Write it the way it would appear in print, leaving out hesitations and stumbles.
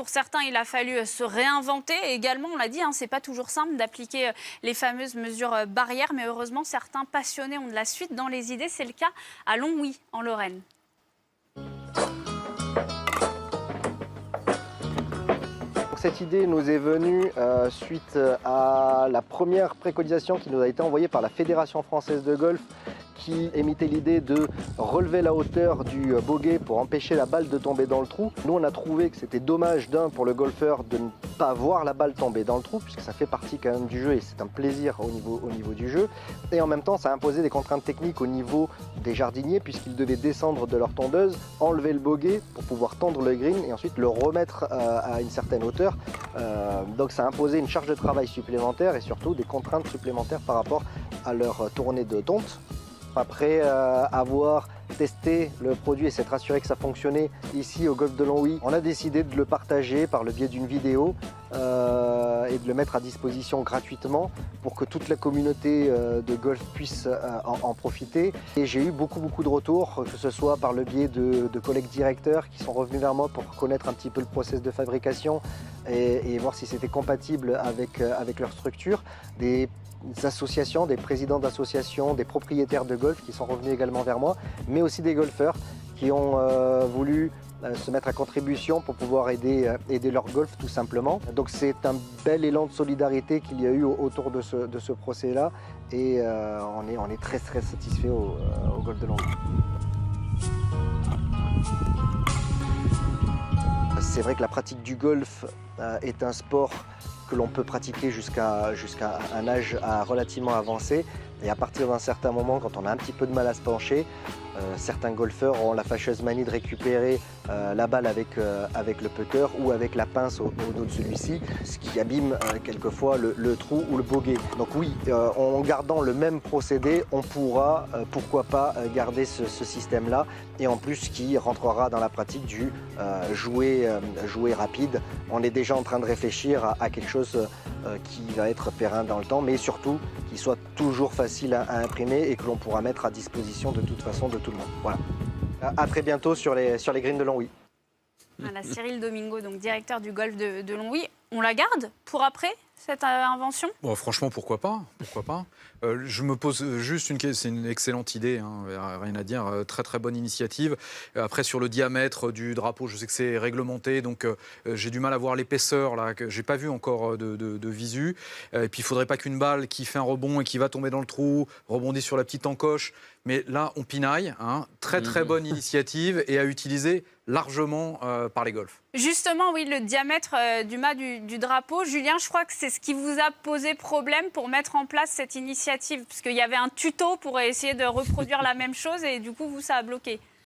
Pour certains, il a fallu se réinventer. Et également, on l'a dit, c'est pas toujours simple d'appliquer les fameuses mesures barrières. Mais heureusement, certains passionnés ont de la suite dans les idées. C'est le cas à Longwy, en Lorraine. Cette idée nous est venue suite à la première préconisation qui nous a été envoyée par la Fédération française de golf, qui émettait l'idée de relever la hauteur du bogey pour empêcher la balle de tomber dans le trou. Nous, on a trouvé que c'était dommage pour le golfeur de ne pas voir la balle tomber dans le trou, puisque ça fait partie quand même du jeu et c'est un plaisir au niveau du jeu. Et en même temps, ça a imposé des contraintes techniques au niveau des jardiniers, puisqu'ils devaient descendre de leur tondeuse, enlever le bogey pour pouvoir tondre le green et ensuite le remettre à une certaine hauteur. Donc ça a imposé une charge de travail supplémentaire et surtout des contraintes supplémentaires par rapport à leur tournée de tonte. Après avoir testé le produit et s'être assuré que ça fonctionnait ici au golf de Longwy, on a décidé de le partager par le biais d'une vidéo et de le mettre à disposition gratuitement pour que toute la communauté de golf puisse en profiter. Et j'ai eu beaucoup de retours, que ce soit par le biais de collègues directeurs qui sont revenus vers moi pour connaître un petit peu le process de fabrication et voir si c'était compatible avec leur structure. Des associations, des présidents d'associations, des propriétaires de golf qui sont revenus également vers moi, mais aussi des golfeurs qui ont voulu se mettre à contribution pour pouvoir aider leur golf tout simplement. Donc c'est un bel élan de solidarité qu'il y a eu autour de ce procès-là et on est très satisfait au golf de Longwy. C'est vrai que la pratique du golf est un sport que l'on peut pratiquer jusqu'à un âge relativement avancé. Et à partir d'un certain moment, quand on a un petit peu de mal à se pencher, certains golfeurs ont la fâcheuse manie de récupérer la balle avec le putter ou avec la pince au dos de celui-ci, ce qui abîme quelquefois le trou ou le bogey. Donc oui, en gardant le même procédé, on pourra, pourquoi pas, garder ce système-là et en plus qui rentrera dans la pratique du jouer rapide. On est déjà en train de réfléchir à quelque chose qui va être périn dans le temps, mais surtout qui soit toujours facile à imprimer et que l'on pourra mettre à disposition de toute façon de tout le monde. Voilà. À très bientôt sur les greens de Longwy. Voilà, Cyril Domingo, donc directeur du golf de Longwy. On la garde pour après, cette invention? Bon, franchement, pourquoi pas? Pourquoi pas? Je me pose juste une question, c'est une excellente idée, rien à dire, très bonne initiative. Après, sur le diamètre du drapeau, je sais que c'est réglementé, donc j'ai du mal à voir l'épaisseur, là, que j'ai pas vu encore de visu. Et puis, il faudrait pas qu'une balle qui fait un rebond et qui va tomber dans le trou rebondisse sur la petite encoche. Mais là, on pinaille, très bonne initiative et à utiliser largement par les golfs. Justement, oui, le diamètre du mât du drapeau. Julien, je crois que c'est ce qui vous a posé problème pour mettre en place cette initiative, puisqu'il y avait un tuto pour essayer de reproduire la même chose et du coup, ça a bloqué.